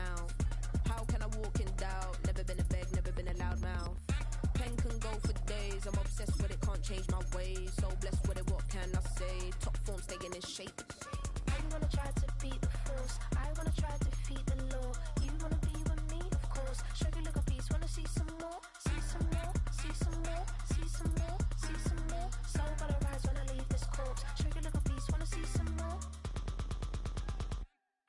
mouth. How can I walk in doubt? Never been a beg, never been a loud mouth. Pen can go for days, I'm obsessed with it, can't change my ways. So blessed with it, what can I say? Top form staying in shape. I wanna try to beat the force, I wanna try to defeat the law. You wanna be with me, of course. Show you look a piece, wanna see some more. See some more, see some more, see some more, see some more. So gotta rise when I leave this corpse. Show you look a piece, wanna see some more.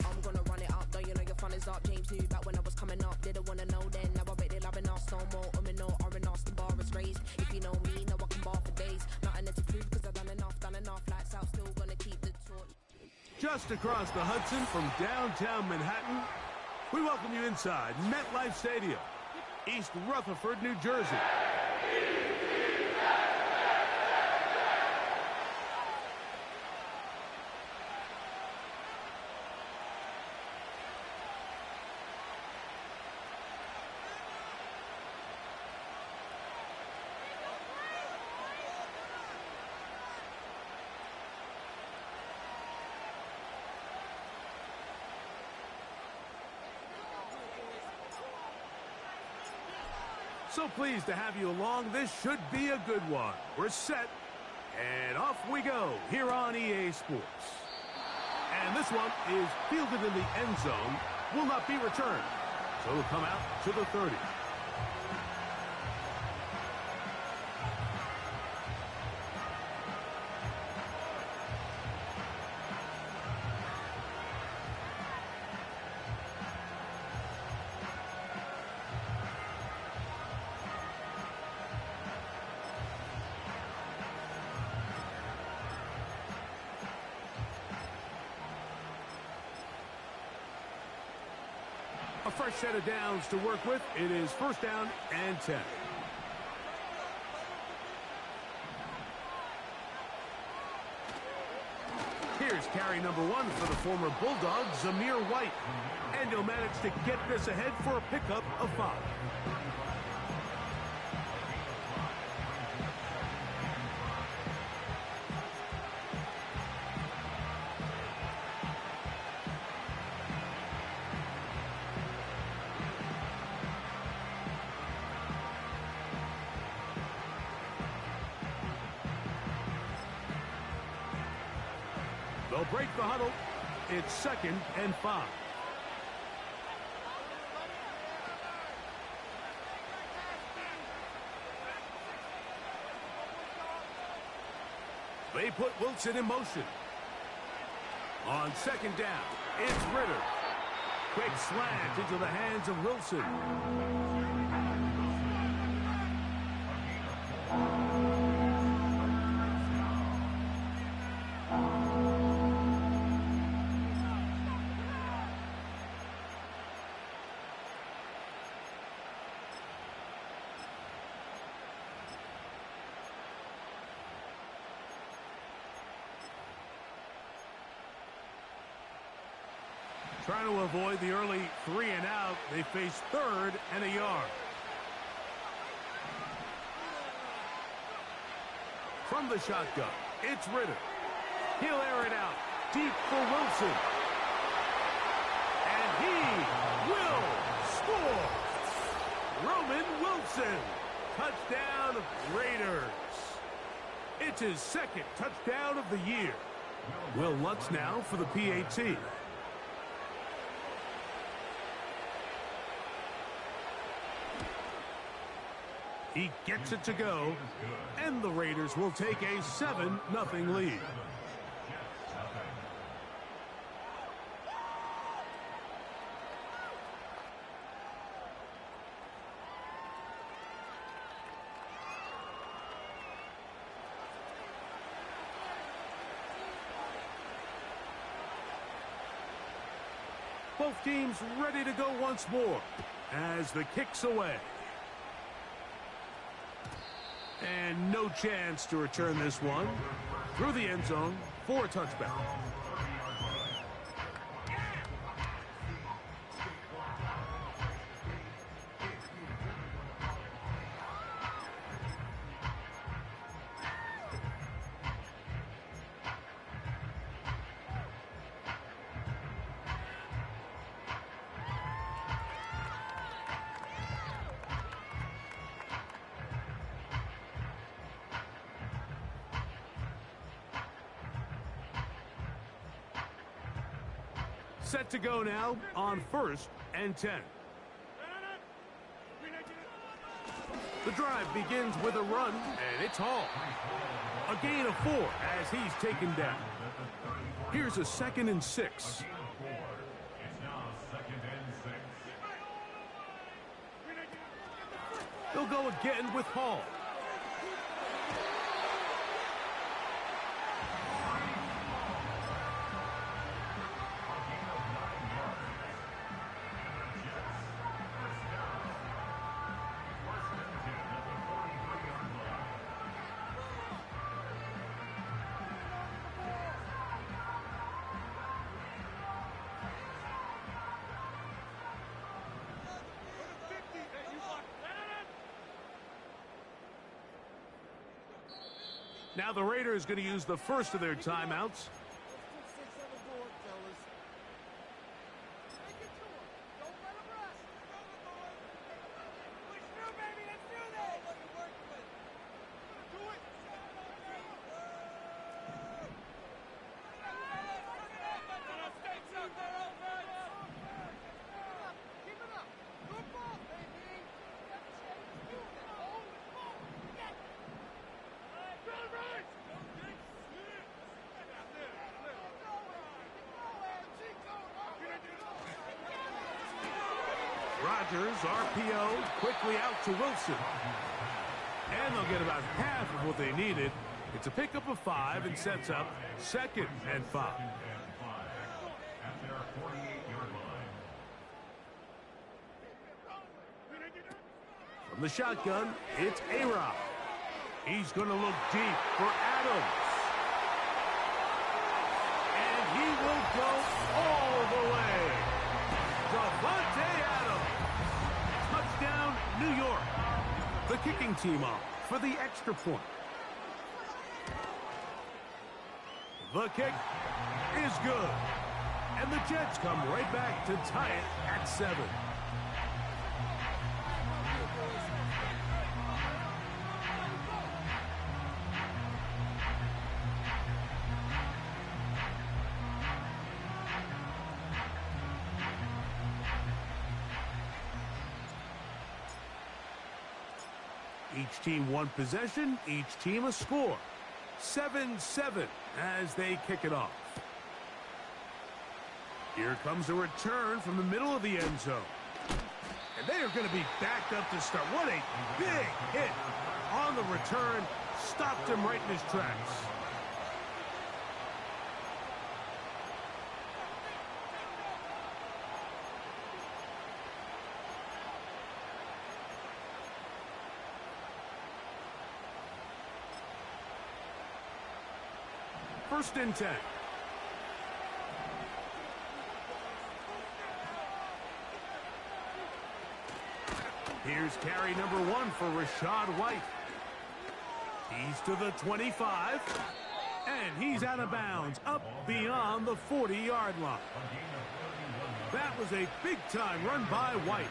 I'm gonna run it up, though you know your fun is up. James knew back when I was coming up, didn't wanna know then. Now I bet they're loving us no more. No R&R's, the bar is raised. If you know me, now I can bar for days. Nothing to prove, cause I've done enough. Lights out, still gonna keep the torch. Just across the Hudson from downtown Manhattan, we welcome you inside MetLife Stadium, East Rutherford, New Jersey. So pleased to have you along. This should be a good one. We're set, and off we go here on EA Sports. And this one is fielded in the end zone, will not be returned. So it'll come out to the 30. A fresh set of downs to work with. It is first down and 10. Here's carry number 1 for the former Bulldog, Zamir White. And he'll manage to get this ahead for a pickup of 5. They'll break the huddle. It's second and 5. They put Wilson in motion. On second down, it's Ritter. Quick slant into the hands of Wilson. Trying to avoid the early 3 and out. They face 3rd and a yard. From the shotgun, it's Ritter. He'll air it out deep for Wilson. And he will score. Roman Wilson. Touchdown, Raiders. It's his 2nd touchdown of the year. Will Lutz now for the PAT. He gets it to go, and the Raiders will take a 7-0 lead. Both teams ready to go once more as the kick's away. And no chance to return this one. Through the end zone for a touchback. Set to go now on 1st and 10. The drive begins with a run, and it's Hall. A gain of 4 as he's taken down. Here's a 2nd and 6. They'll go again with Hall. Now the Raiders going to use the first of their timeouts. Rodgers, RPO, quickly out to Wilson. And they'll get about half of what they needed. It's a pickup of 5 and sets up 2nd and 5. From the shotgun, it's A-Rod. He's going to look deep for Adams. And he will go all the way. Davante Adams. Touchdown, New York. The kicking team off for the extra point. The kick is good. And the Jets come right back to tie it at 7. Each team one possession, each team a score. 7-7 as they kick it off. Here comes a return from the middle of the end zone. And they are going to be backed up to start. What a big hit on the return. Stopped him right in his tracks. First and 10. Here's carry number 1 for Rachaad White. He's to the 25. And he's out of bounds, up beyond the 40-yard line. That was a big-time run by White.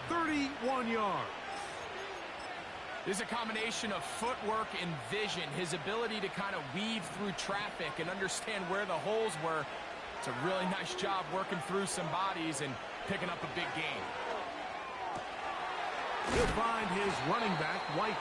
31 yards. There's a combination of footwork and vision, his ability to kind of weave through traffic and understand where the holes were. It's a really nice job working through some bodies and picking up a big gain. He'll find his running back, White.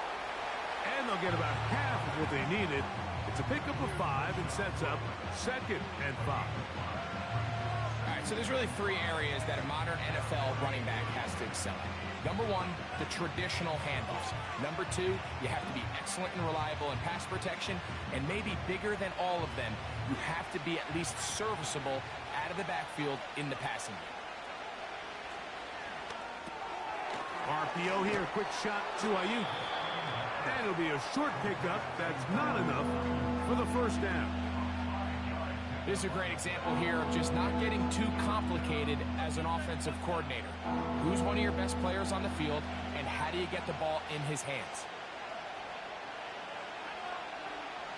And they'll get about half of what they needed. It's a pickup of 5 and sets up 2nd and 5. All right, so there's really 3 areas that a modern NFL running back has to excel at. Number 1, the traditional handoffs. Number 2, you have to be excellent and reliable in pass protection. And maybe bigger than all of them, you have to be at least serviceable out of the backfield in the passing game. RPO here, quick shot to Ayuk. And it'll be a short pickup. That's not enough for the first down. This is a great example here of just not getting too complicated as an offensive coordinator. Who's one of your best players on the field, and how do you get the ball in his hands?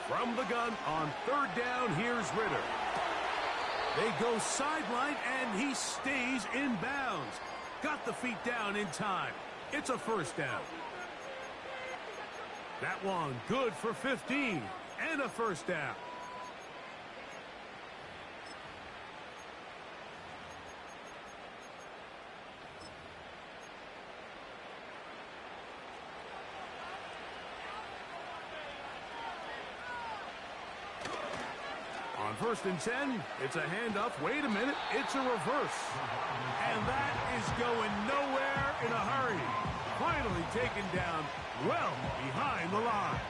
From the gun on 3rd down, here's Ritter. They go sideline, and he stays in bounds. Got the feet down in time. It's a first down. That one good for 15 and a first down. first and 10, it's a handoff. Wait a minute, it's a reverse. And that is going nowhere in a hurry. Finally taken down well behind the line.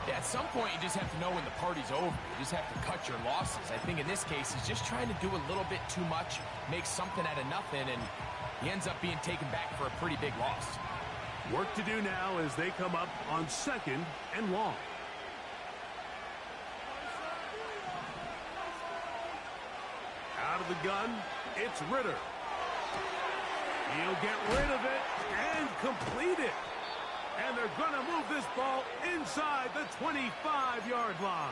Yeah, at some point, you just have to know when the party's over. You just have to cut your losses. I think in this case, he's just trying to do a little bit too much, make something out of nothing, and he ends up being taken back for a pretty big loss. Work to do now as they come up on 2nd and long. Out of the gun, it's Ritter. He'll get rid of it and complete it. And they're going to move this ball inside the 25-yard line.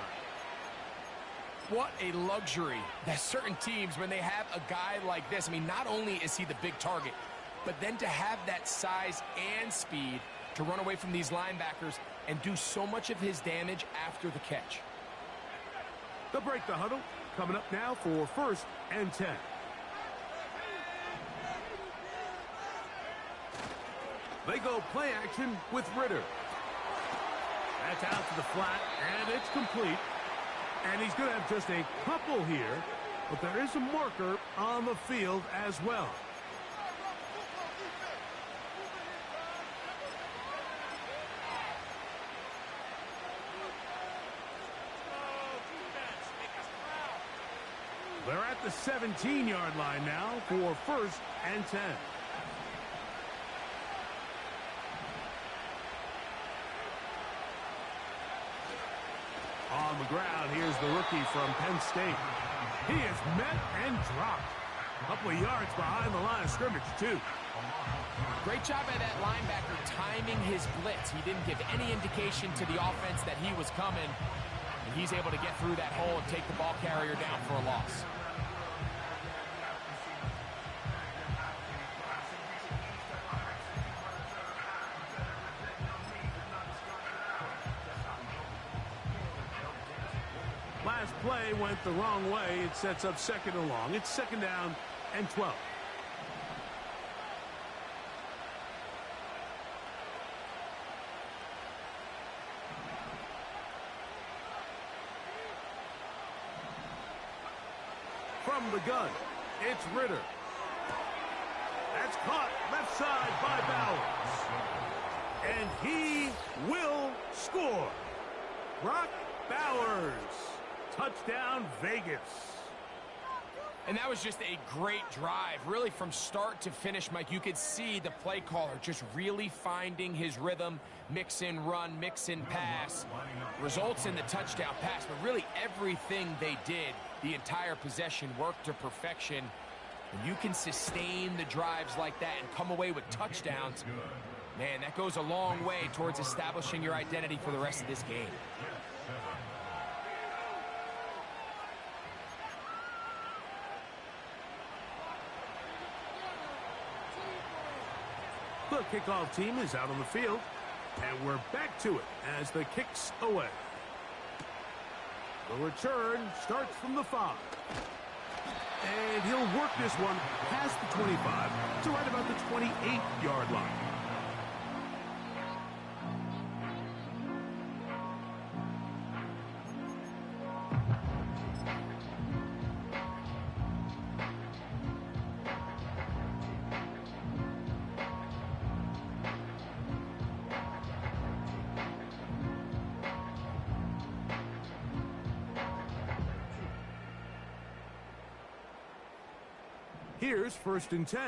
What a luxury that certain teams, when they have a guy like this, I mean, not only is he the big target, but then to have that size and speed to run away from these linebackers and do so much of his damage after the catch. They'll break the huddle. Coming up now for 1st and 10. They go play action with Ritter. That's out to the flat, and it's complete. And he's going to have just a couple here, but there is a marker on the field as well. They're at the 17-yard line now for 1st and 10. On the ground, here's the rookie from Penn State. He is met and dropped. A couple of yards behind the line of scrimmage, too. Great job by that linebacker timing his blitz. He didn't give any indication to the offense that he was coming. And he's able to get through that hole and take the ball carrier down for a loss. Last play went the wrong way. It sets up 2nd and long. It's 2nd down and 12. From the gun, it's Ritter. That's caught left side by Bowers. And he will score. Brock Bowers. Touchdown, Vegas. And that was just a great drive. Really, from start to finish, Mike, you could see the play caller just really finding his rhythm, mix in run, mix in pass. Results in the touchdown pass, but really everything they did, the entire possession, worked to perfection. When you can sustain the drives like that and come away with touchdowns, man, that goes a long way towards establishing your identity for the rest of this game. The kickoff team is out on the field, and we're back to it as the kick's away. The return starts from the 5. And he'll work this one past the 25 to right about the 28-yard line. Here's 1st and 10.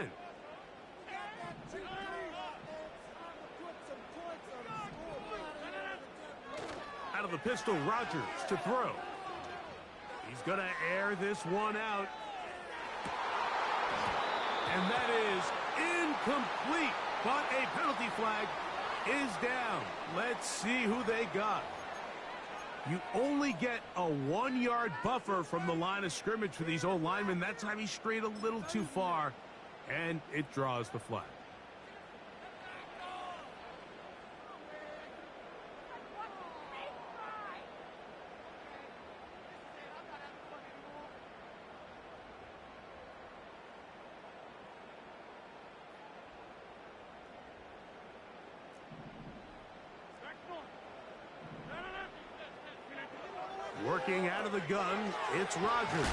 Out of the pistol, Rodgers to throw. He's going to air this one out. And that is incomplete. But a penalty flag is down. Let's see who they got. You only get a 1-yard buffer from the line of scrimmage for these old linemen. That time he strayed a little too far, and it draws the flag. Working out of the gun, it's Rodgers.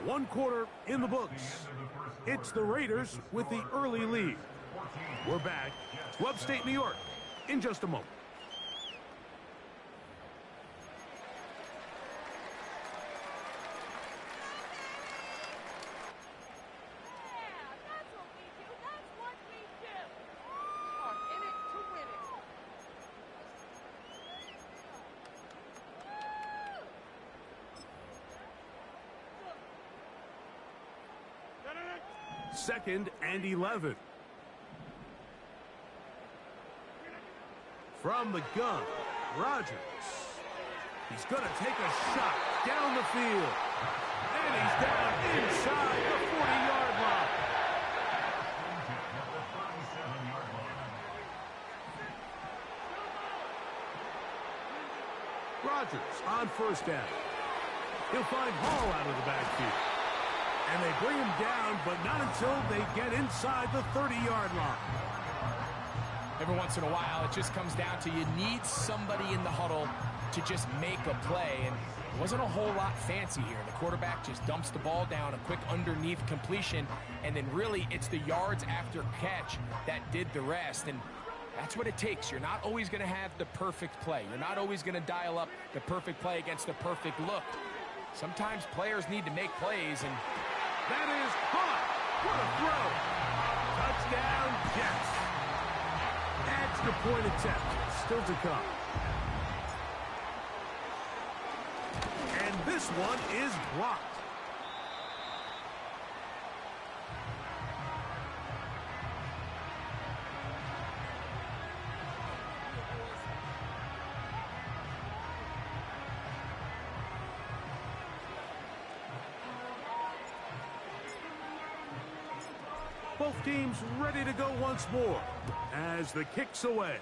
One quarter in the books. It's the Raiders with the early lead. We're back to upstate New York in just a moment. Second and 11. From the gun, Rodgers. He's going to take a shot down the field. And he's down inside the 40-yard line. Rodgers on first down. He'll find Hall out of the backfield. And they bring him down, but not until they get inside the 30-yard line. Every once in a while, it just comes down to you need somebody in the huddle to just make a play. And it wasn't a whole lot fancy here. The quarterback just dumps the ball down, a quick underneath completion, and then really it's the yards after catch that did the rest. And that's what it takes. You're not always going to have the perfect play. You're not always going to dial up the perfect play against the perfect look. Sometimes players need to make plays, and that is caught. What a throw. Touchdown, Jets. Extra point attempt. Still to come. And this one is blocked. Both teams ready to go once more as the kick's away.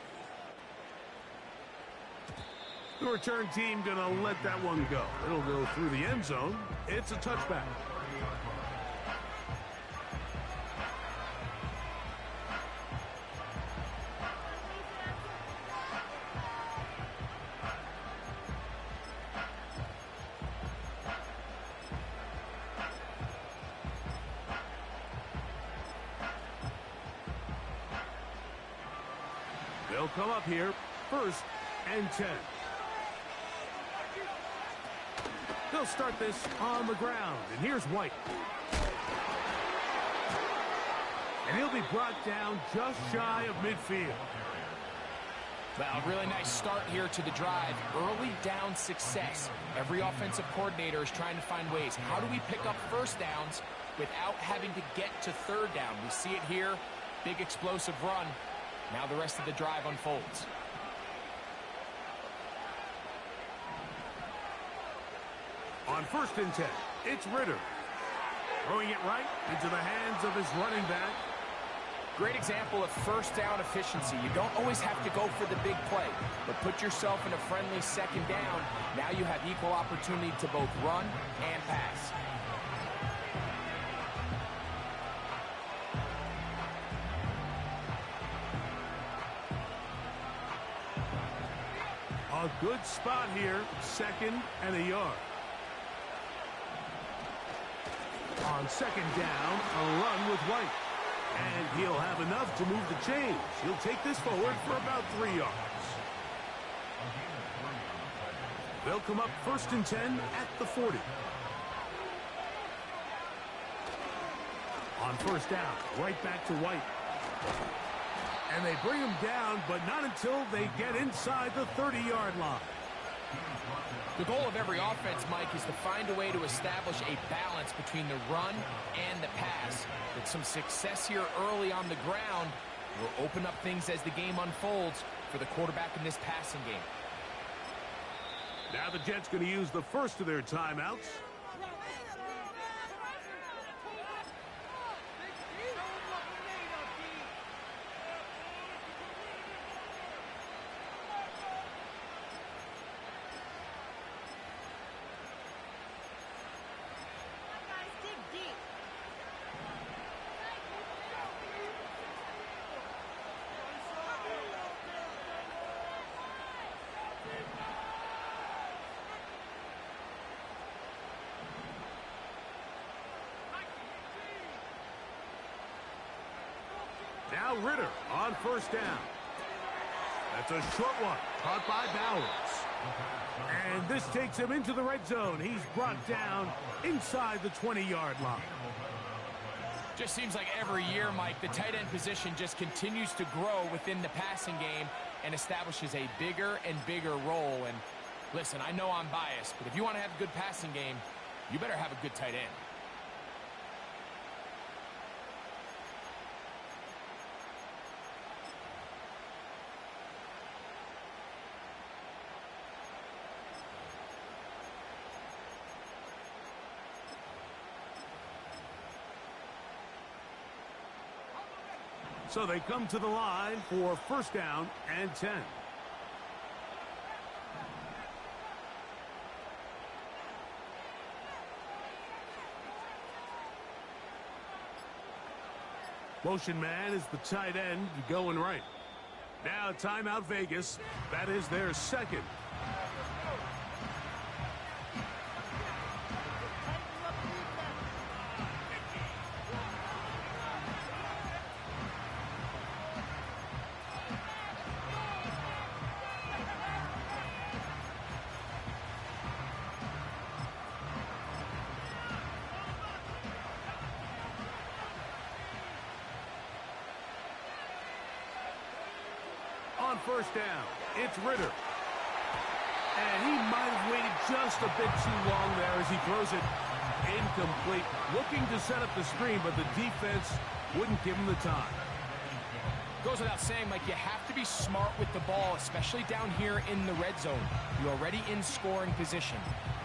The return team going to let that one go. It'll go through the end zone. It's a touchback. They'll come up here, first and 10. They'll start this on the ground, and here's White. And he'll be brought down just shy of midfield. Well, really nice start here to the drive. Early down success. Every offensive coordinator is trying to find ways. How do we pick up first downs without having to get to third down? We see it here. Big explosive run. Now the rest of the drive unfolds. On first and 10, it's Ritter. Throwing it right into the hands of his running back. Great example of first down efficiency. You don't always have to go for the big play, but put yourself in a friendly second down. Now you have equal opportunity to both run and pass. A good spot here, second and a yard. On second down, a run with White. And he'll have enough to move the chains. He'll take this forward for about 3 yards. They'll come up first and 10 at the 40. On first down, right back to White. And they bring him down, but not until they get inside the 30-yard line. The goal of every offense, Mike, is to find a way to establish a balance between the run and the pass. With some success here early on the ground, will open up things as the game unfolds for the quarterback in this passing game. Now the Jets going to use the first of their timeouts. Ritter on first down. That's a short one, caught by Bowers. And this takes him into the red zone. He's brought down inside the 20-yard line. Just seems like every year, Mike, the tight end position just continues to grow within the passing game and establishes a bigger and bigger role. And listen, I know I'm biased, but if you want to have a good passing game, you better have a good tight end. So they come to the line for first down and 10. Motion man is the tight end going right. Now timeout Vegas. That is their second. On first down, it's Ritter. And he might have waited just a bit too long there as he throws it incomplete. Looking to set up the screen, but the defense wouldn't give him the time. Goes without saying, Mike, you have to be smart with the ball, especially down here in the red zone. You're already in scoring position.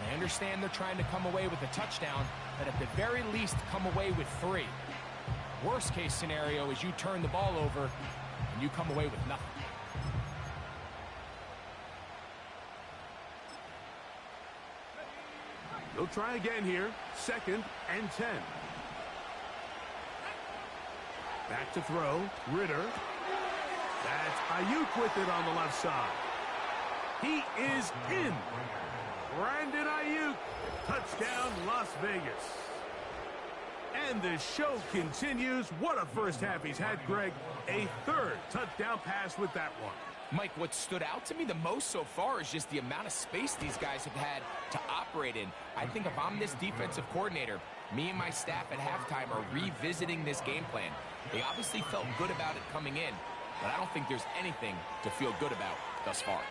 I understand they're trying to come away with a touchdown, but at the very least, come away with 3. Worst case scenario is you turn the ball over and you come away with nothing. They'll try again here. Second and 10. Back to throw. Ritter. That's Ayuk with it on the left side. He is in. Brandon Ayuk. Touchdown, Las Vegas. And the show continues. What a first half he's had, Greg. A third touchdown pass with that one. Mike, what stood out to me the most so far is just the amount of space these guys have had to operate in. I think if I'm this defensive coordinator, me and my staff at halftime are revisiting this game plan. They obviously felt good about it coming in, but I don't think there's anything to feel good about thus far.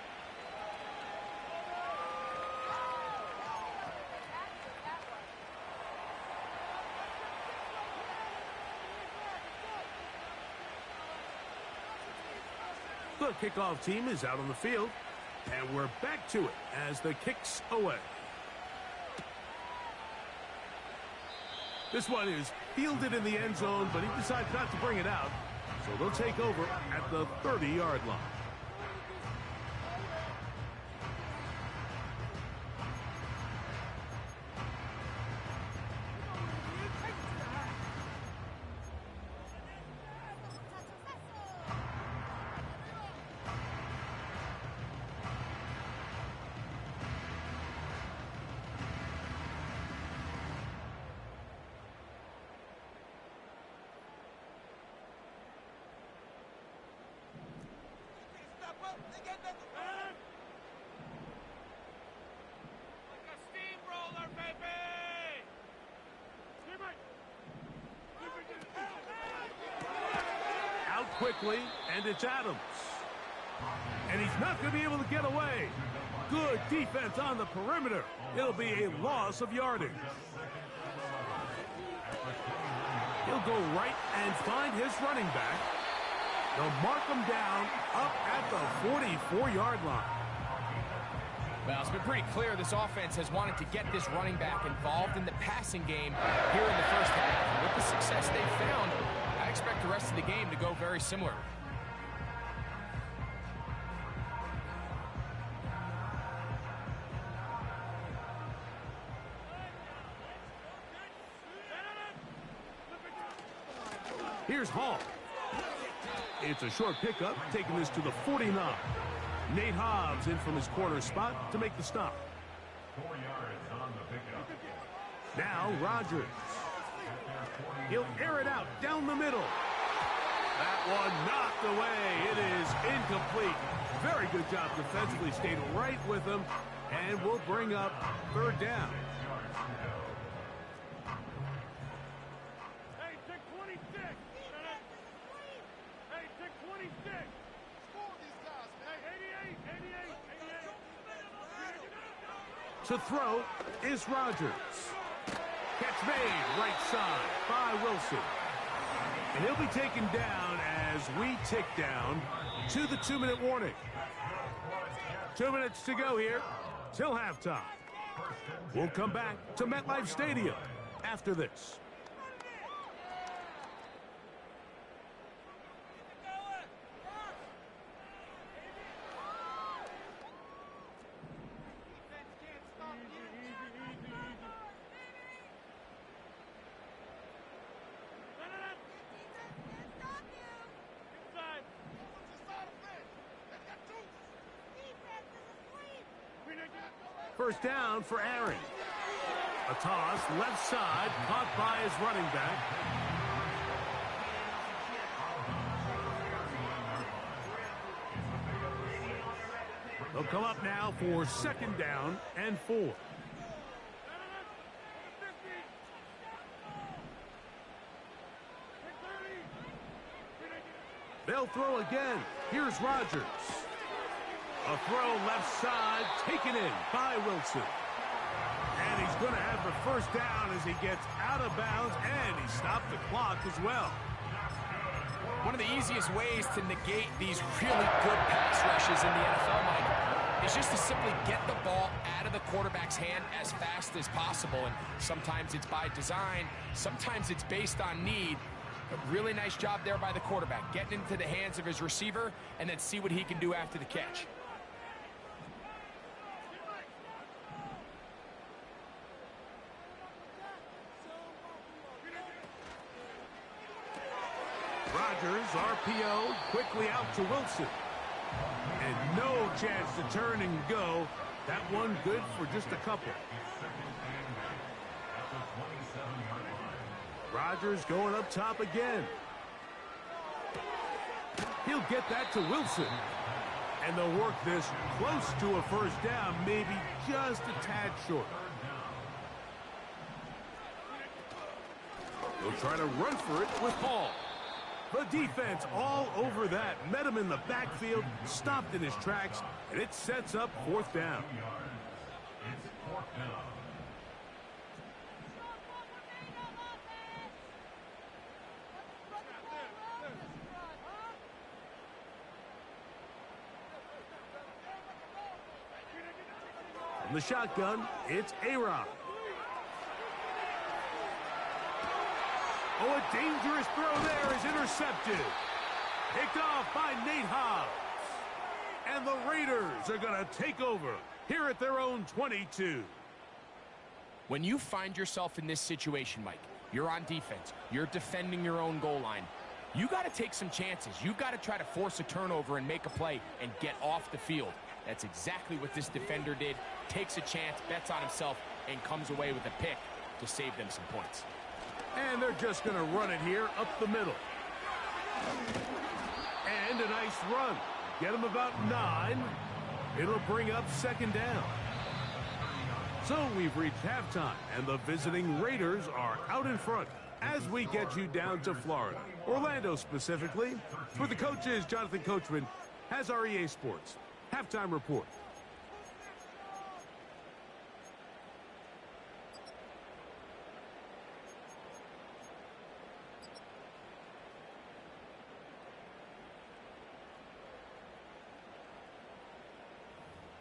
The kickoff team is out on the field, and we're back to it as the kick's away. This one is fielded in the end zone, but he decides not to bring it out, so they'll take over at the 30-yard line. Out quickly, and it's Adams. And he's not going to be able to get away. Good defense on the perimeter. It'll be a loss of yardage. He'll go right and find his running back. They'll mark him down up at the 44-yard line. Well, it's been pretty clear this offense has wanted to get this running back involved in the passing game here in the first half. And with the success they've found, I expect the rest of the game to go very similar. Here's Hall. It's a short pickup, taking this to the 49. Nate Hobbs in from his corner spot to make the stop. 4 yards on the pickup. Now Rodgers. He'll air it out down the middle. That one knocked away. It is incomplete. Very good job defensively. Stayed right with him. And we'll bring up third down. Hey, take 26. Hey, take 26. Score these guys, man. Hey, 88. To throw is Rodgers. Catch made right side by Wilson. And he'll be taken down as we tick down to the 2-minute warning. 2 minutes to go here till halftime. We'll come back to MetLife Stadium after this. First down for Aaron. A toss, left side, caught by his running back. They'll come up now for second down and 4. They'll throw again. Here's Rodgers. A throw left side, taken in by Wilson. And he's going to have the first down as he gets out of bounds, and he stopped the clock as well. One of the easiest ways to negate these really good pass rushes in the NFL, Mike, is just to simply get the ball out of the quarterback's hand as fast as possible. And sometimes it's by design, sometimes it's based on need. But really nice job there by the quarterback, getting into the hands of his receiver and then see what he can do after the catch. Rodgers, RPO, quickly out to Wilson. And no chance to turn and go. That one good for just a couple. Rodgers going up top again. He'll get that to Wilson. And they'll work this close to a first down, maybe just a tad short. They'll try to run for it with Hall. The defense all over that. Met him in the backfield, stopped in his tracks, and it sets up fourth down. It's fourth down. From the shotgun, it's A-Rod. Oh, a dangerous throw there is intercepted. Picked off by Nate Hobbs. And the Raiders are going to take over here at their own 22. When you find yourself in this situation, Mike, you're on defense, you're defending your own goal line, you got to take some chances. You got to try to force a turnover and make a play and get off the field. That's exactly what this defender did. Takes a chance, bets on himself, and comes away with a pick to save them some points. And they're just going to run it here up the middle. And a nice run. Get them about 9. It'll bring up second down. So we've reached halftime, and the visiting Raiders are out in front as we get you down to Florida. Orlando specifically. For the coaches, Jonathan Coachman has our EA Sports halftime report.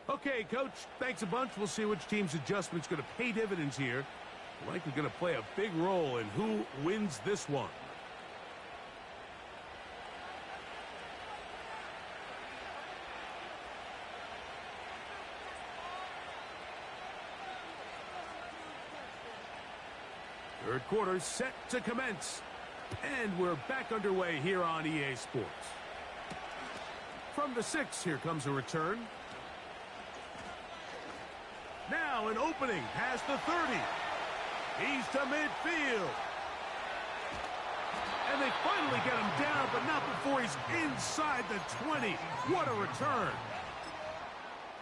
Okay, Coach, thanks a bunch. We'll see which team's adjustment's going to pay dividends here. Likely going to play a big role in who wins this one. Third quarter set to commence. And we're back underway here on EA Sports. From the 6, here comes a return. Now an opening past the 30. He's to midfield. And they finally get him down, but not before he's inside the 20. What a return.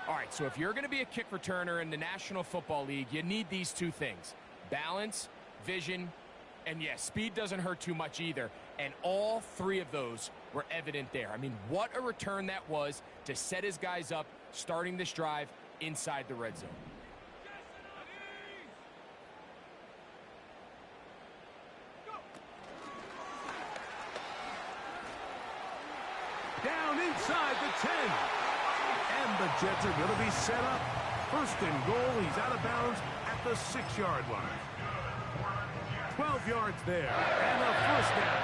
All right, so if you're going to be a kick returner in the National Football League, you need these two things: balance, vision, and yes, speed doesn't hurt too much either. And all three of those were evident there. I mean, what a return that was to set his guys up, starting this drive inside the red zone. Down inside the 10. And the Jets are going to be set up. First and goal, he's out of bounds at the 6-yard line. 12 yards there, and a first down.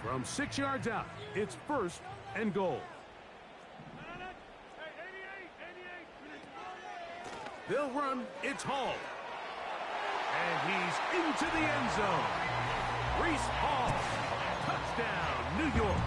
From 6 yards out, it's first and goal. They'll run, it's Hall. And he's into the end zone. Breece Hall, touchdown, New York.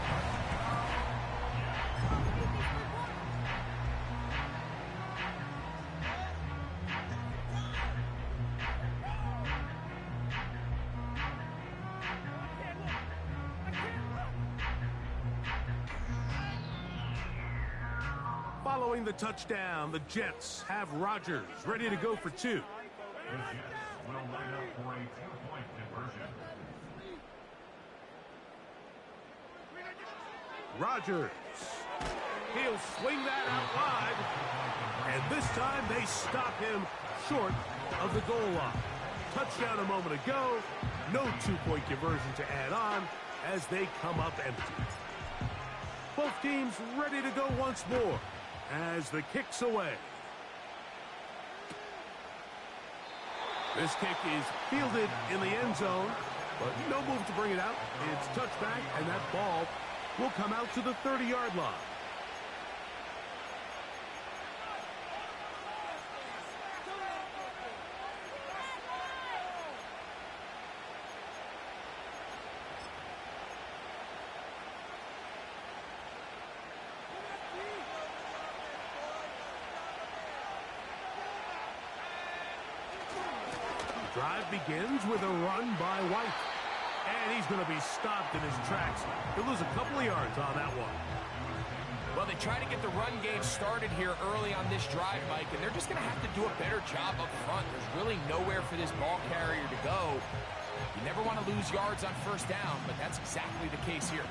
Following the touchdown, the Jets have Rodgers ready to go for 2. Will line up for a 2-point conversion. Rodgers. He'll swing that out wide. And this time they stop him short of the goal line. Touchdown a moment ago. No 2-point conversion to add on as they come up empty. Both teams ready to go once more as the kick's away. This kick is fielded in the end zone, but no move to bring it out. It's touchback, and that ball will come out to the 30-yard line. Drive begins with a run by White. And he's going to be stopped in his tracks. He'll lose a couple of yards on that one. Well, they try to get the run game started here early on this drive, Mike, and they're just going to have to do a better job up front. There's really nowhere for this ball carrier to go. You never want to lose yards on first down, but that's exactly the case here.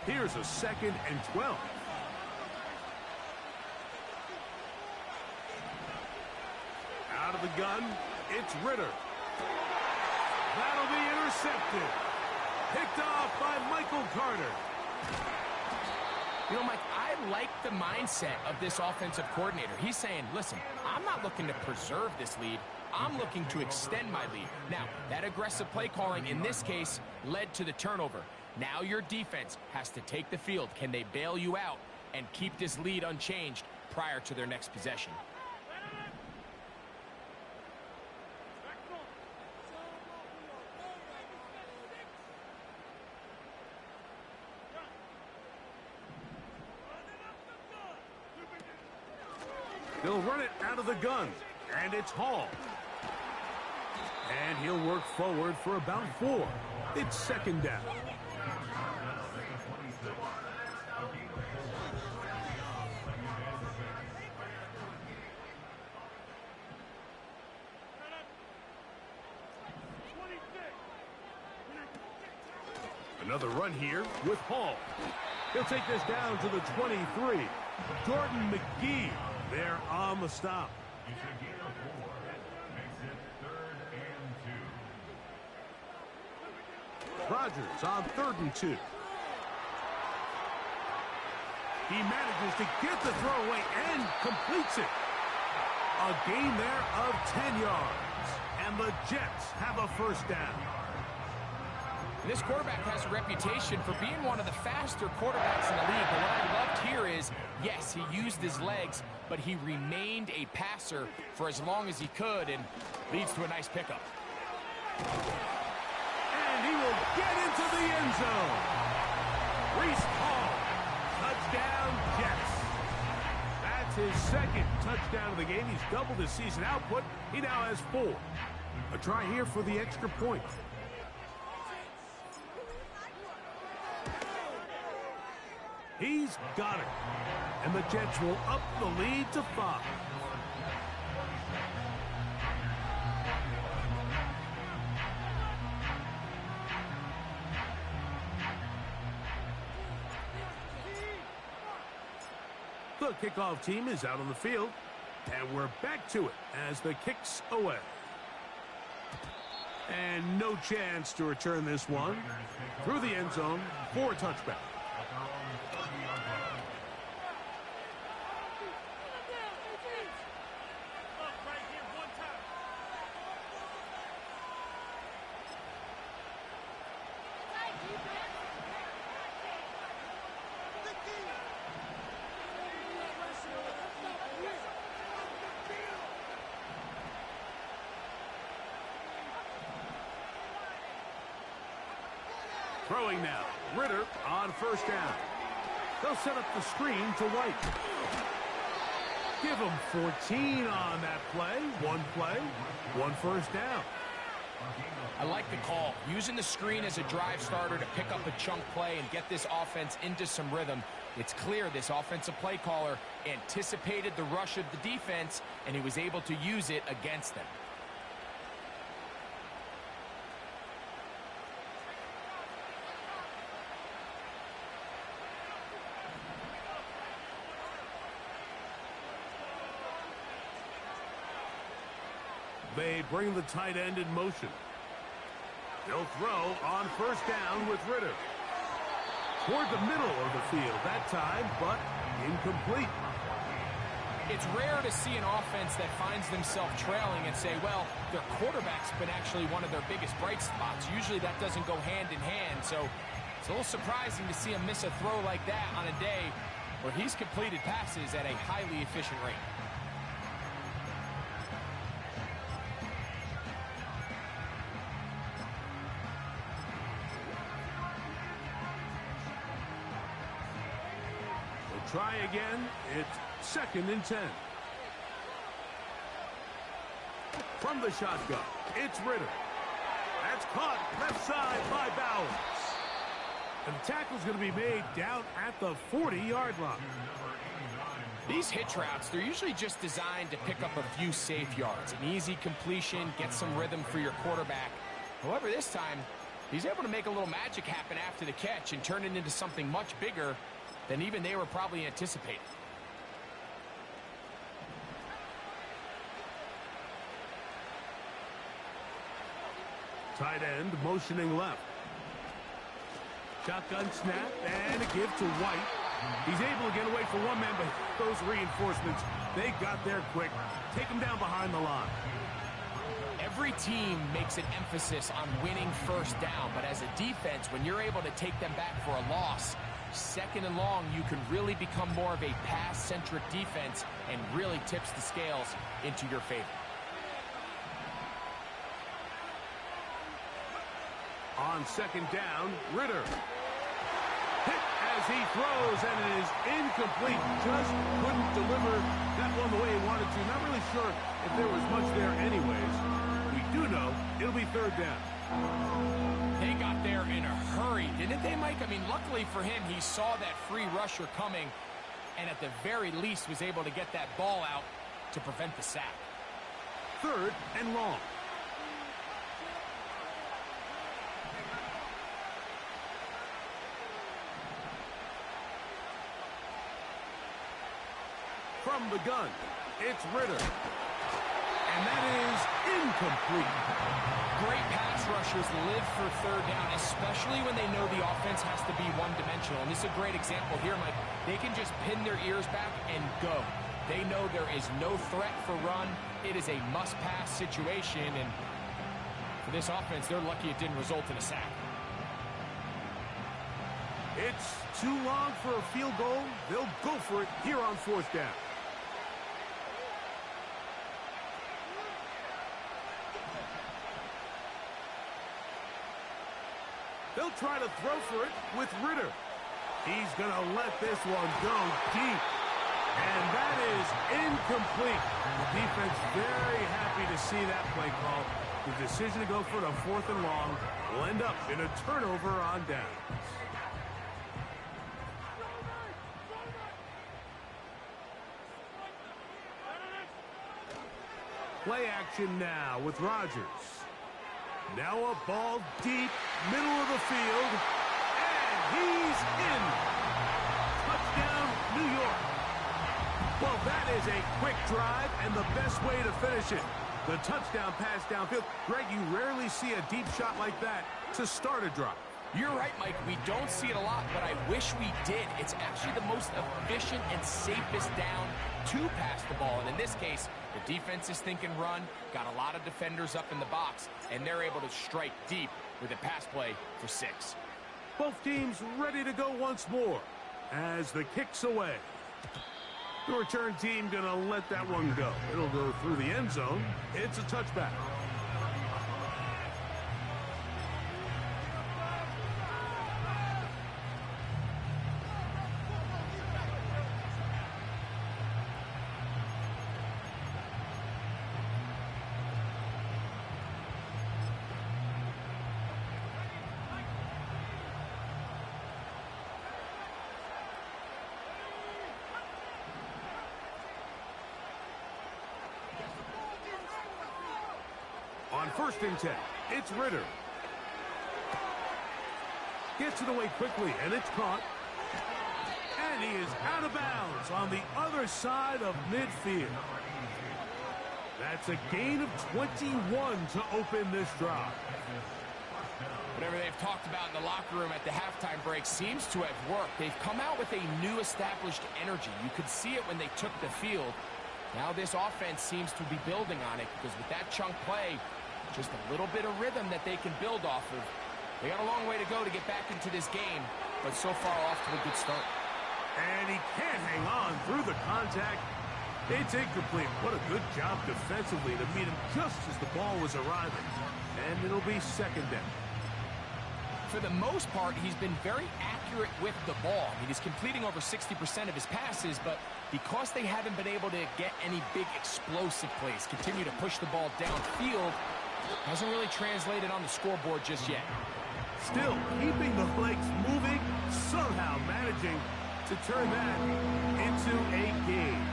Here's a 2nd and 12. Out of the gun, it's Ritter. That'll be intercepted. Picked off by Michael Carter. You know, Mike, I like the mindset of this offensive coordinator. He's saying, listen, I'm not looking to preserve this lead. I'm looking to extend my lead. Now, that aggressive play calling in this case led to the turnover. Now your defense has to take the field. Can they bail you out and keep this lead unchanged prior to their next possession? They'll run it out of the gun, and it's Hall. And he'll work forward for about 4. It's 2nd down. Another run here with Hall. He'll take this down to the 23. Jordan McGee there on the stop. It's a gain of 4. Makes it 3rd and 2. Rodgers on 3rd and 2. He manages to get the throw away and completes it. A gain there of 10 yards. And the Jets have a first down. This quarterback has a reputation for being one of the faster quarterbacks in the league. But what I loved here is, yes, he used his legs, but he remained a passer for as long as he could and leads to a nice pickup. And he will get into the end zone. Breece Hall, touchdown Jets. That's his second touchdown of the game. He's doubled his season output. He now has 4. A try here for the extra point. He's got it. And the Jets will up the lead to 5. The kickoff team is out on the field. And we're back to it as the kick's away. And no chance to return this one through the end zone for a touchback. Throwing now. Ritter on first down. They'll set up the screen to White. Give him 14 on that play. One first down. I like the call. Using the screen as a drive starter to pick up a chunk play and get this offense into some rhythm. It's clear this offensive play caller anticipated the rush of the defense, and he was able to use it against them. They bring the tight end in motion. They'll throw on first down with Ritter. Toward the middle of the field that time, but incomplete. It's rare to see an offense that finds themselves trailing and say, well, their quarterback's been actually one of their biggest bright spots. Usually that doesn't go hand in hand, so it's a little surprising to see him miss a throw like that on a day where he's completed passes at a highly efficient rate. Try again. It's 2nd and 10. From the shotgun, it's Ritter. That's caught left side by Bowers. And the tackle's going to be made down at the 40-yard line. These hitch routes, they're usually just designed to pick up a few safe yards. An easy completion, get some rhythm for your quarterback. However, this time, he's able to make a little magic happen after the catch and turn it into something much bigger than even they were probably anticipating. Tight end motioning left. Shotgun snap and a give to White. He's able to get away from one man, but those reinforcements, they got there quick. Take him down behind the line. Every team makes an emphasis on winning first down, but as a defense, when you're able to take them back for a loss, 2nd and long, you can really become more of a pass-centric defense and really tips the scales into your favor. On 2nd down, Ritter. Hit as he throws, and it is incomplete. Just couldn't deliver that one the way he wanted to. Not really sure if there was much there anyways. We do know it'll be 3rd down. They got there in a hurry, didn't they, Mike? I mean, luckily for him, he saw that free rusher coming and at the very least was able to get that ball out to prevent the sack. 3rd and long. From the gun, it's Ritter. And that is incomplete. Great pass rushers live for 3rd down, especially when they know the offense has to be one-dimensional. And this is a great example here, Mike. They can just pin their ears back and go. They know there is no threat for run. It is a must-pass situation, and for this offense, they're lucky it didn't result in a sack. It's too long for a field goal. They'll go for it here on 4th down. He'll try to throw for it with Ritter. He's going to let this one go deep. And that is incomplete. The defense very happy to see that play call. The decision to go for the 4th and long will end up in a turnover on downs. Play action now with Rodgers. Now a ball deep, middle of the field, and he's in. Touchdown, New York. Well, that is a quick drive and the best way to finish it. The touchdown pass downfield. Greg, you rarely see a deep shot like that to start a drive. You're right, Mike. We don't see it a lot, but I wish we did. It's actually the most efficient and safest down to pass the ball. And in this case, the defense is thinking run, got a lot of defenders up in the box, and they're able to strike deep with a pass play for 6. Both teams ready to go once more as the kick's away. The return team going to let that one go. It'll go through the end zone. It's a touchback. On 1st and 10, it's Ritter. Gets it away quickly, and it's caught. And he is out of bounds on the other side of midfield. That's a gain of 21 to open this drive. Whatever they've talked about in the locker room at the halftime break seems to have worked. They've come out with a new established energy. You could see it when they took the field. Now this offense seems to be building on it because with that chunk play, just a little bit of rhythm that they can build off of. They got a long way to go to get back into this game, but so far off to a good start. And he can't hang on through the contact. It's incomplete. What a good job defensively to meet him just as the ball was arriving. And it'll be 2nd down. For the most part, he's been very accurate with the ball. I mean, he's completing over 60% of his passes, but because they haven't been able to get any big explosive plays, continue to push the ball downfield, hasn't really translated on the scoreboard just yet. Still keeping the legs moving, somehow managing to turn that into a game.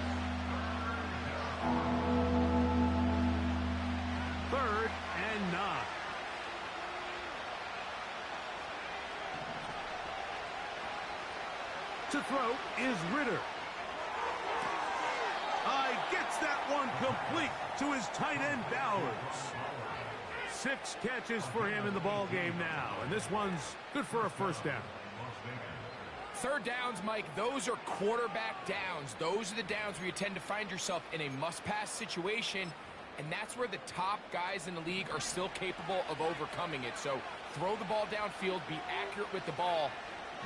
3rd and 9. To throw is Ritter. Gets that one complete to his tight end Bowers. 6 catches for him in the ball game now, and this one's good for a 1st down. 3rd downs, Mike, those are quarterback downs. Those are the downs where you tend to find yourself in a must-pass situation, and that's where the top guys in the league are still capable of overcoming it. So throw the ball downfield, be accurate with the ball.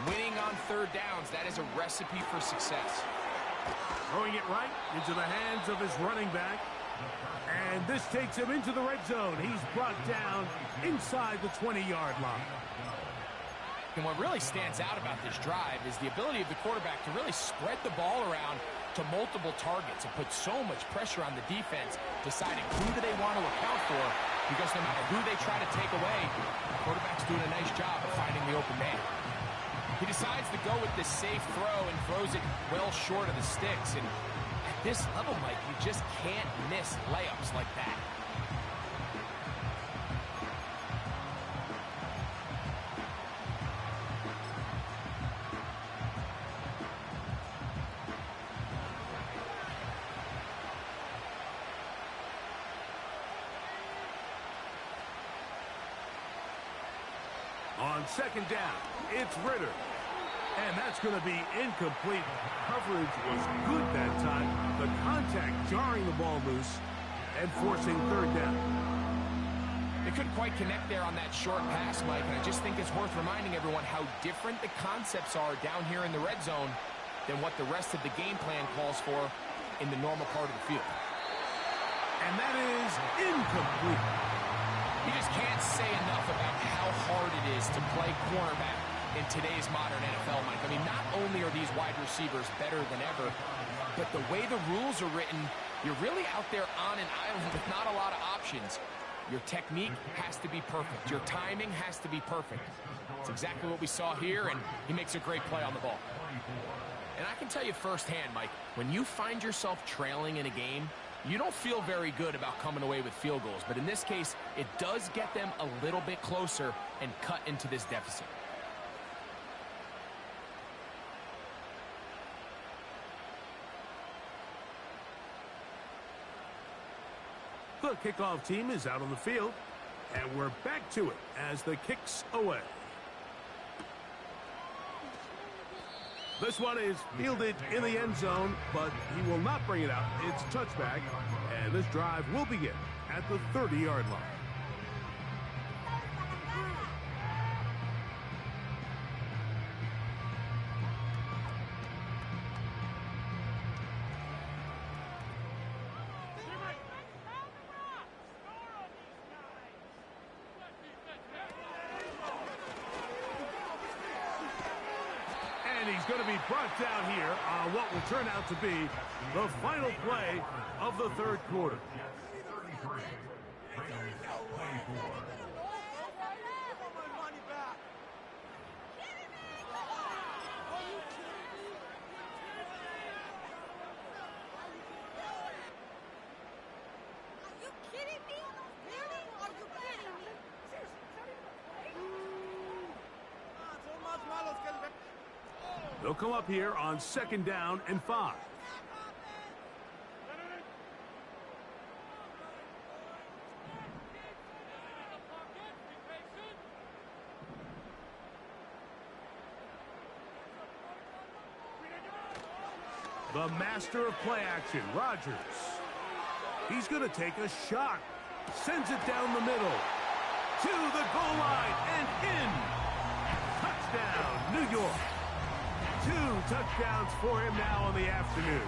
Winning on 3rd downs, that is a recipe for success. Throwing it right into the hands of his running back. And this takes him into the red zone. He's brought down inside the 20-yard line. And what really stands out about this drive is the ability of the quarterback to really spread the ball around to multiple targets and put so much pressure on the defense, deciding who do they want to account for, because no matter who they try to take away, the quarterback's doing a nice job of finding the open man. He decides to go with this safe throw and throws it well short of the sticks. And at this level, Mike, you just can't miss layups like that. On 2nd down, it's Ritter. And that's going to be incomplete. Coverage was good that time. The contact jarring the ball loose and forcing 3rd down. They couldn't quite connect there on that short pass, Mike, and I just think it's worth reminding everyone how different the concepts are down here in the red zone than what the rest of the game plan calls for in the normal part of the field. And that is incomplete. You just can't say enough about how hard it is to play cornerback in today's modern NFL, Mike. I mean, not only are these wide receivers better than ever, but the way the rules are written, you're really out there on an island with not a lot of options. Your technique has to be perfect. Your timing has to be perfect. It's exactly what we saw here, and he makes a great play on the ball. And I can tell you firsthand, Mike, when you find yourself trailing in a game, you don't feel very good about coming away with field goals. But in this case, it does get them a little bit closer and cut into this deficit. The kickoff team is out on the field, and we're back to it as the kick's away. This one is fielded in the end zone, but he will not bring it out. It's a touchback, and this drive will begin at the 30-yard line. And he's going to be brought down here on what will turn out to be the final play of the third quarter. They'll come up here on 2nd down and 5. The master of play action, Rodgers. He's going to take a shot. Sends it down the middle. To the goal line and in. Touchdown, New York. 2 touchdowns for him now in the afternoon.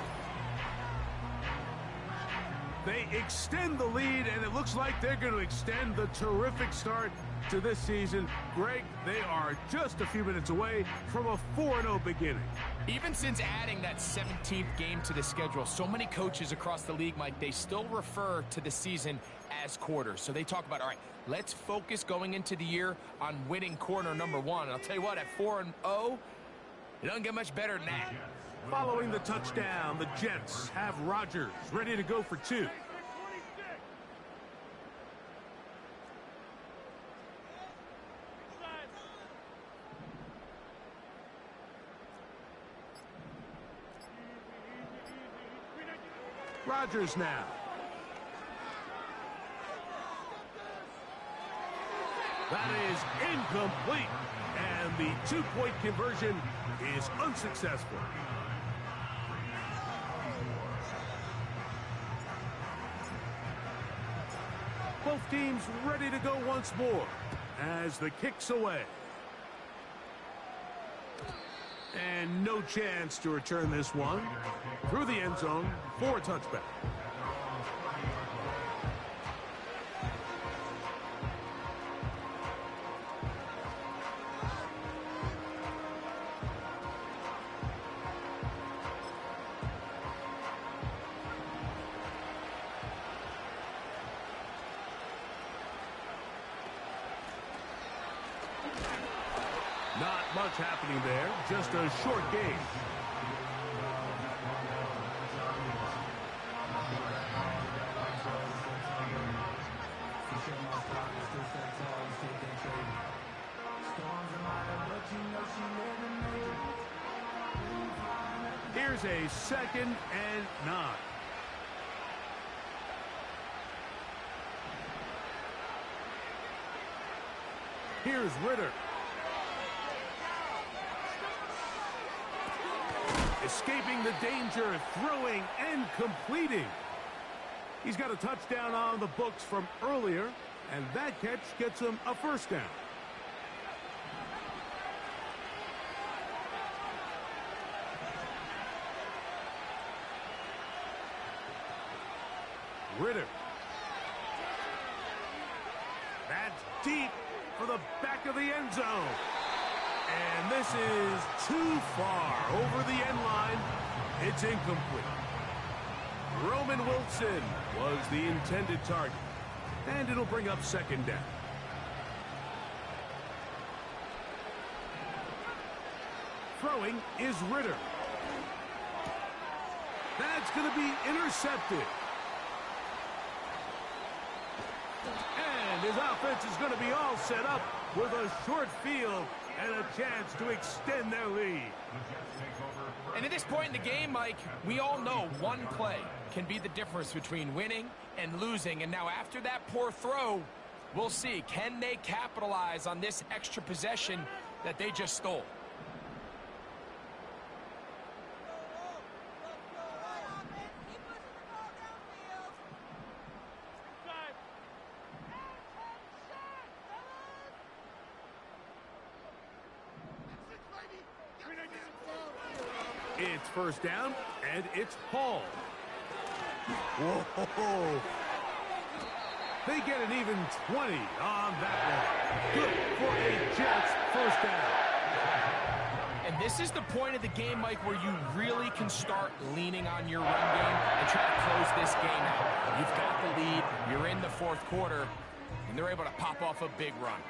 They extend the lead, and it looks like they're going to extend the terrific start to this season. Greg, they are just a few minutes away from a 4-0 beginning. Even since adding that 17th game to the schedule, so many coaches across the league, Mike, they still refer to the season as quarters. So they talk about, all right, let's focus going into the year on winning quarter number 1. And I'll tell you what, at 4-0, it doesn't get much better than that. Following the touchdown, the Jets have Rodgers ready to go for 2. Rodgers now. That is incomplete. And the 2-point conversion is unsuccessful. Both teams ready to go once more as the kick's away. And no chance to return this one through the end zone for a touchback. Not much happening there, just a short game. Here's a 2nd and 9. Here's Ritter. Escaping the danger, throwing and completing. He's got a touchdown on the books from earlier, and that catch gets him a 1st down. Ritter. That's deep for the back of the end zone. And this is too far over the end line. It's incomplete. Roman Wilson was the intended target. And it'll bring up second down. Throwing is Ritter. That's going to be intercepted. And his offense is going to be all set up with a short field and a chance to extend their lead. And at this point in the game, Mike, we all know one play can be the difference between winning and losing. And now after that poor throw, we'll see. Can they capitalize on this extra possession that they just stole? It's first down, and it's Hall. Whoa! They get an even 20 on that one. Good for a Jets first down. And this is the point of the game, Mike, where you really can start leaning on your run game and try to close this game out. You've got the lead, you're in the fourth quarter, and they're able to pop off a big run.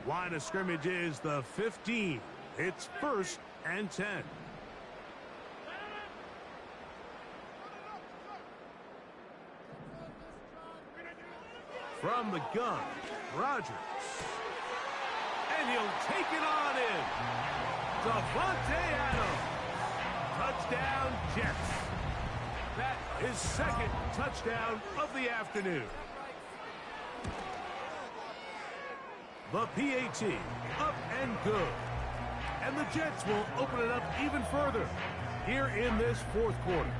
Line of scrimmage is the 15. It's first and 10. From the gun, Rodgers. And he'll take it on in. Davante Adams. Touchdown, Jets. That is second touchdown of the afternoon. The PAT, up and good. And the Jets will open it up even further here in this fourth quarter.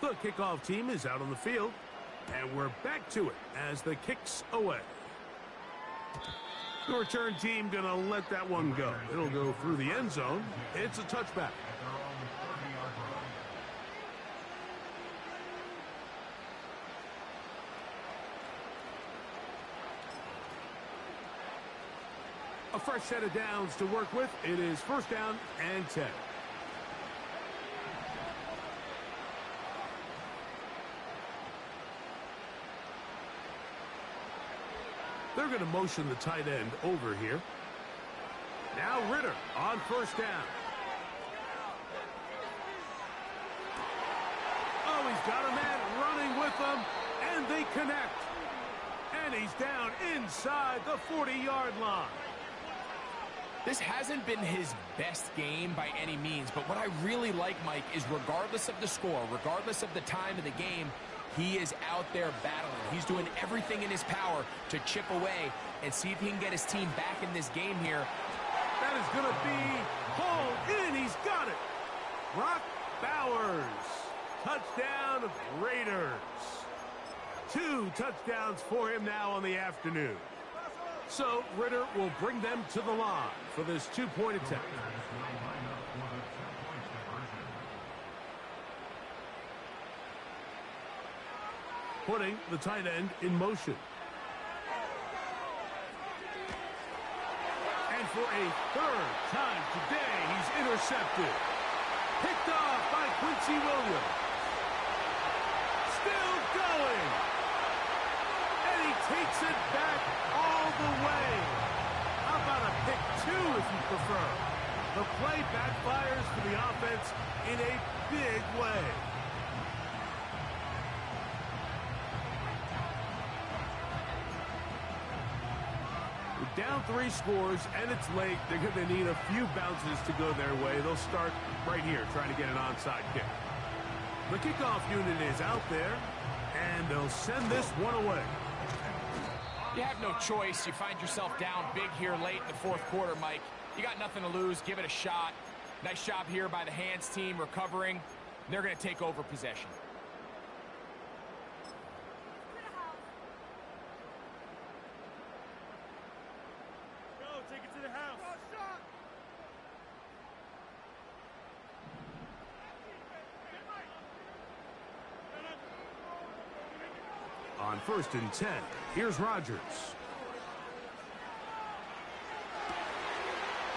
The kickoff team is out on the field, and we're back to it as the kick's away. The return team going to let that one go. It'll go through the end zone. It's a touchback. A fresh set of downs to work with. It is first down and 10. They're going to motion the tight end over here. Now Ritter on first down. Oh, he's got a man running with them, and they connect. And he's down inside the 40-yard line. This hasn't been his best game by any means, but what I really like, Mike, is regardless of the score, regardless of the time of the game, he is out there battling. He's doing everything in his power to chip away and see if he can get his team back in this game here. That is going to be hauled in. He's got it. Brock Bowers. Touchdown, Raiders. 2 touchdowns for him now on the afternoon. So Ritter will bring them to the line for this 2-point attempt. Putting the tight end in motion. And for a third time today, he's intercepted. Picked off by Quincy Williams. Still going. And he takes it back all the way. How about a pick 2 if you prefer? The play backfires for the offense in a big way. Down 3 scores, and it's late. They're going to need a few bounces to go their way. They'll start right here, trying to get an onside kick. The kickoff unit is out there, and they'll send this one away. You have no choice. You find yourself down big here late in the fourth quarter, Mike. You got nothing to lose. Give it a shot. Nice job here by the hands team recovering. They're going to take over possession. On 1st and 10, here's Rodgers.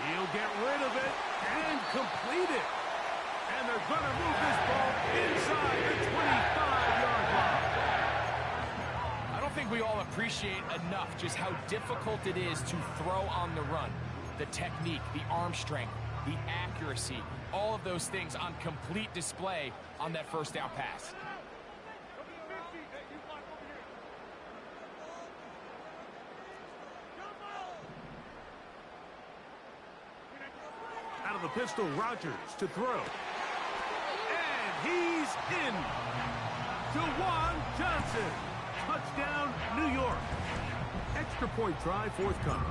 He'll get rid of it and complete it. And they're going to move this ball inside the 25-yard line. I don't think we all appreciate enough just how difficult it is to throw on the run. The technique, the arm strength, the accuracy, all of those things on complete display on that first down pass. Out of the pistol, Rodgers to throw. And he's in. Jawan Johnson. Touchdown, New York. Extra point try forthcoming.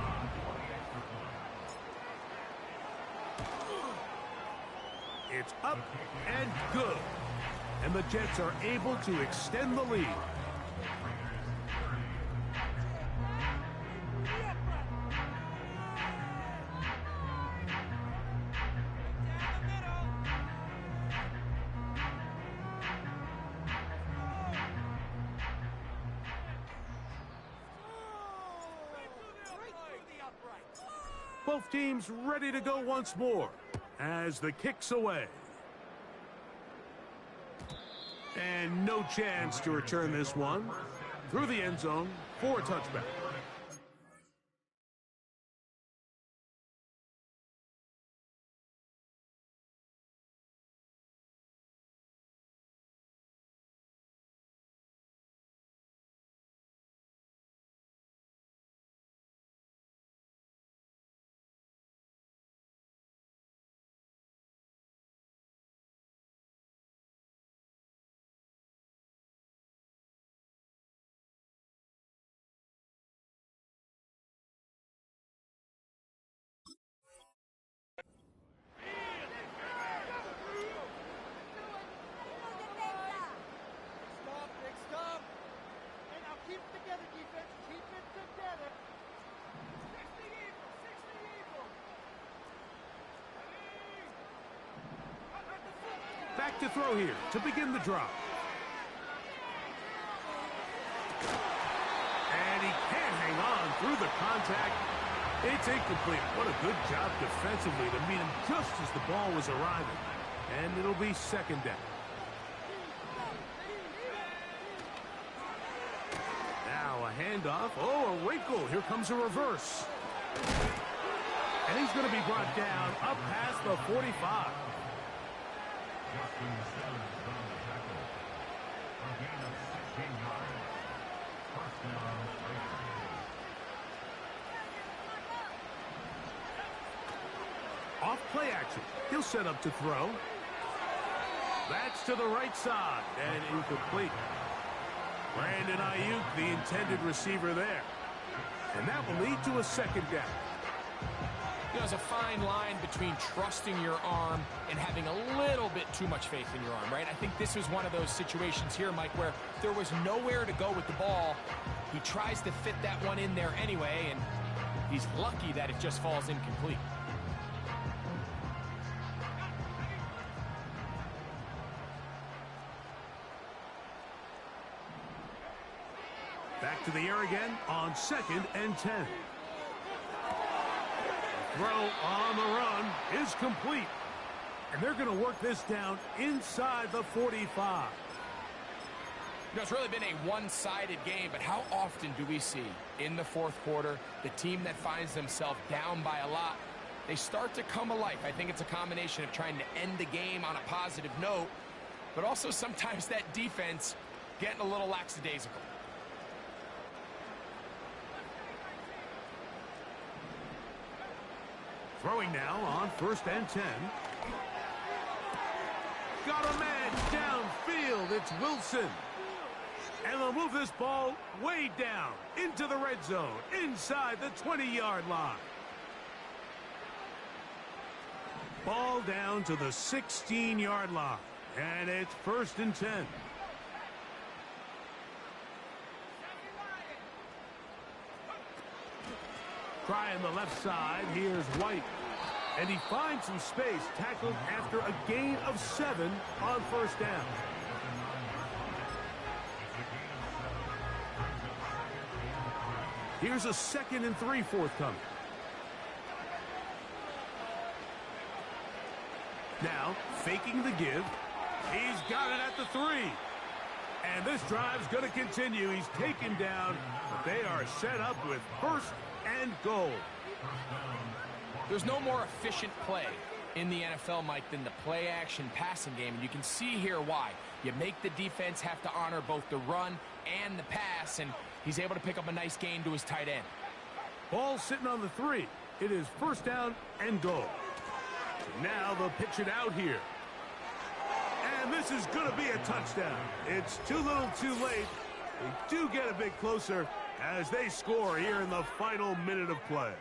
It's up and good. And the Jets are able to extend the lead. Both teams ready to go once more as the kick's away. And no chance to return this one through the end zone for a touchback. Back to throw here to begin the drive. And he can't hang on through the contact. It's incomplete. What a good job defensively to meet him just as the ball was arriving. And it'll be second down. Now a handoff. Oh, a wrinkle. Here comes a reverse. And he's going to be brought down up past the 45. Justin Simmons on the tackle. A gain of 16 yards. First down, Raiders. Off play action. He'll set up to throw. That's to the right side and incomplete. Brandon Ayuk, the intended receiver there. And that will lead to a second down. There's a fine line between trusting your arm and having a little bit too much faith in your arm, right? I think this was one of those situations here, Mike, where there was nowhere to go with the ball. He tries to fit that one in there anyway, and he's lucky that it just falls incomplete. Back to the air again on 2nd and 10. Throw on the run is complete. And they're going to work this down inside the 45. You know, it's really been a one-sided game, but how often do we see in the fourth quarter the team that finds themselves down by a lot, they start to come alive? I think it's a combination of trying to end the game on a positive note, but also sometimes that defense getting a little lackadaisical. Throwing now on 1st and 10. Got a man downfield. It's Wilson. And they'll move this ball way down into the red zone, inside the 20-yard line. Ball down to the 16-yard line. And it's 1st and 10. Trying the left side, here's White. And he finds some space, tackled after a gain of 7 on 1st down. Here's a 2nd and 3 forthcoming. Now, faking the give. He's got it at the 3. And this drive's going to continue. He's taken down, but they are set up with 1st and goal. There's no more efficient play in the NFL, Mike, than the play-action passing game. And you can see here why. You make the defense have to honor both the run and the pass, and he's able to pick up a nice gain to his tight end. Ball sitting on the 3. It is 1st down and goal. Now they'll pitch it out here. And this is going to be a touchdown. It's too little too late. They do get a bit closer as they score here in the final minute of play.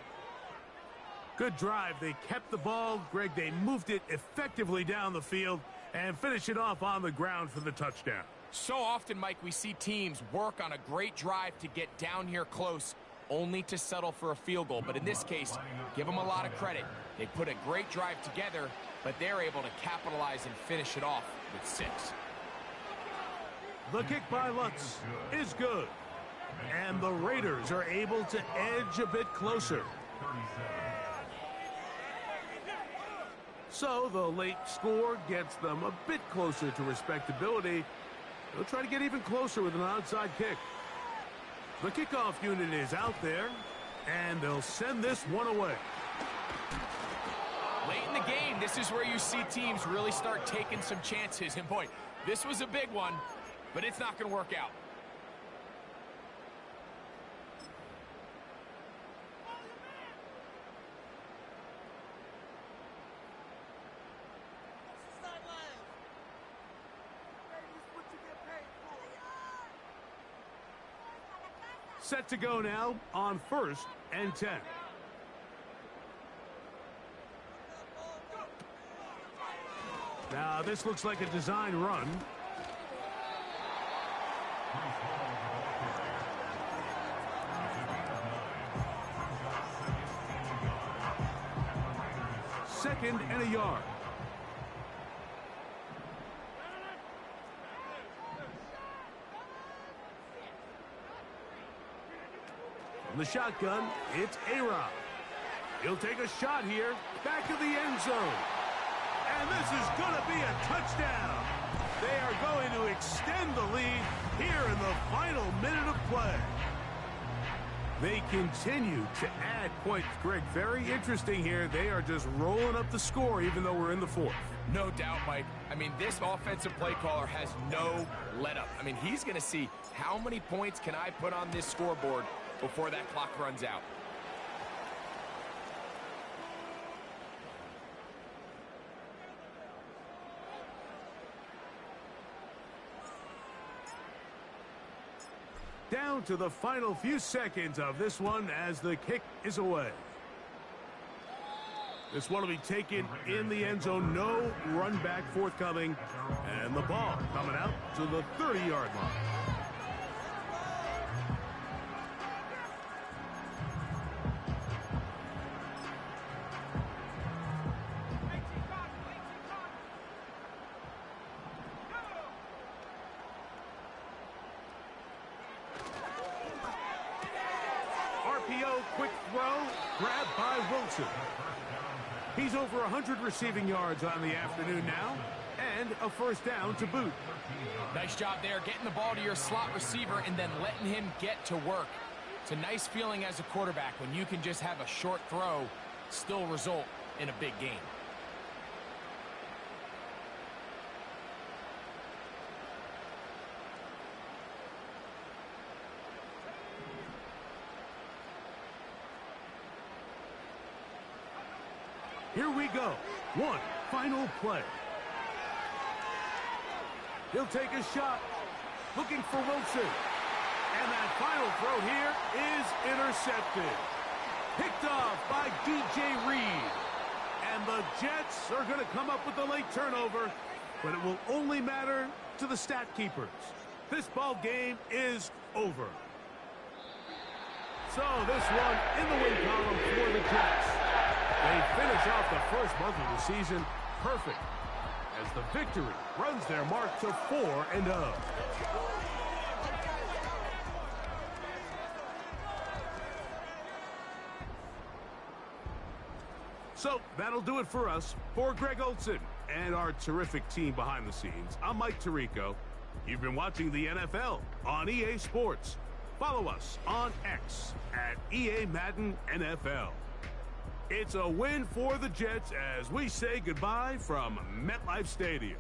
Good drive. They kept the ball. Greg, they moved it effectively down the field and finish it off on the ground for the touchdown. So often, Mike, we see teams work on a great drive to get down here close, only to settle for a field goal. But in this case, give them a lot of credit. They put a great drive together, but they're able to capitalize and finish it off with 6. The kick by Lutz is good. And the Raiders are able to edge a bit closer. So the late score gets them a bit closer to respectability. They'll try to get even closer with an outside kick. The kickoff unit is out there, and they'll send this one away. Late in the game, this is where you see teams really start taking some chances. And boy, this was a big one, but it's not going to work out. Set to go now on 1st and 10. Now this looks like a design run. Second and a yard. From the shotgun, it's A-Rod. He'll take a shot here, back of the end zone. And this is going to be a touchdown. They are going to extend the lead here in the final minute of play. They continue to add points. Greg, very interesting here. They are just rolling up the score even though we're in the 4th. No doubt, Mike. I mean, this offensive play caller has no let-up. I mean, he's going to see how many points can I put on this scoreboard before that clock runs out. Down to the final few seconds of this one as the kick is away. This one will be taken in the end zone. No run back forthcoming. And the ball coming out to the 30-yard line. RPO, quick throw, grabbed by Wilson. He's over 100 receiving yards on the afternoon now, and a 1st down to boot. Nice job there, getting the ball to your slot receiver and then letting him get to work. It's a nice feeling as a quarterback when you can just have a short throw still result in a big game. Here we go. One final play. He'll take a shot. Looking for Wilson. And that final throw here is intercepted. Picked off by DJ Reed. And the Jets are going to come up with a late turnover, but it will only matter to the stat keepers. This ball game is over. So this one in the win column for the Jets. They finish off the first month of the season perfect as the victory runs their mark to 4-0. So that'll do it for us. For Greg Olson and our terrific team behind the scenes, I'm Mike Tirico. You've been watching the NFL on EA Sports. Follow us on X at EA Madden NFL. It's a win for the Jets as we say goodbye from MetLife Stadium.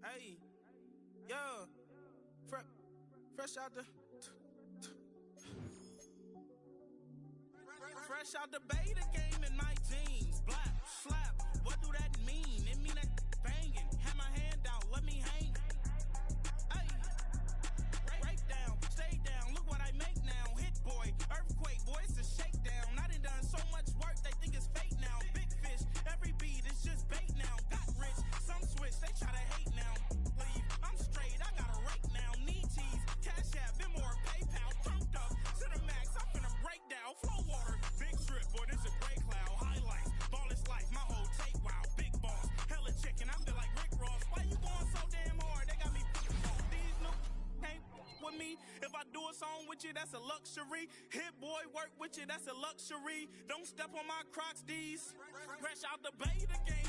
Hey, yo, fresh out the beta game in my jeans. Black, slap, what do that mean? It mean that banging. Have my hand out, let me hang. Hey, break down, stay down, look what I make now. Hit boy, earthquake, boy, it's a shakedown. I done so much work, they think it's fake now. Big fish, every beat is just bait now. Got rich, some switch, they try to hate now. Leave, I'm straight, I got a rake now. Need cheese, cash app, Venmo, PayPal, turned up to the max. I'm finna break down, flow water, big trip, boy, this a gray cloud. Highlights, ball is life, my whole take, wow, big boss, hella chicken. I feel like Rick Ross. Why you going so damn hard? They got me off. These new can't with me. If I do a song with you, that's a luxury. Hit boy, work with you, that's a luxury. Don't step on my Crocs, D's. Fresh out the beta game.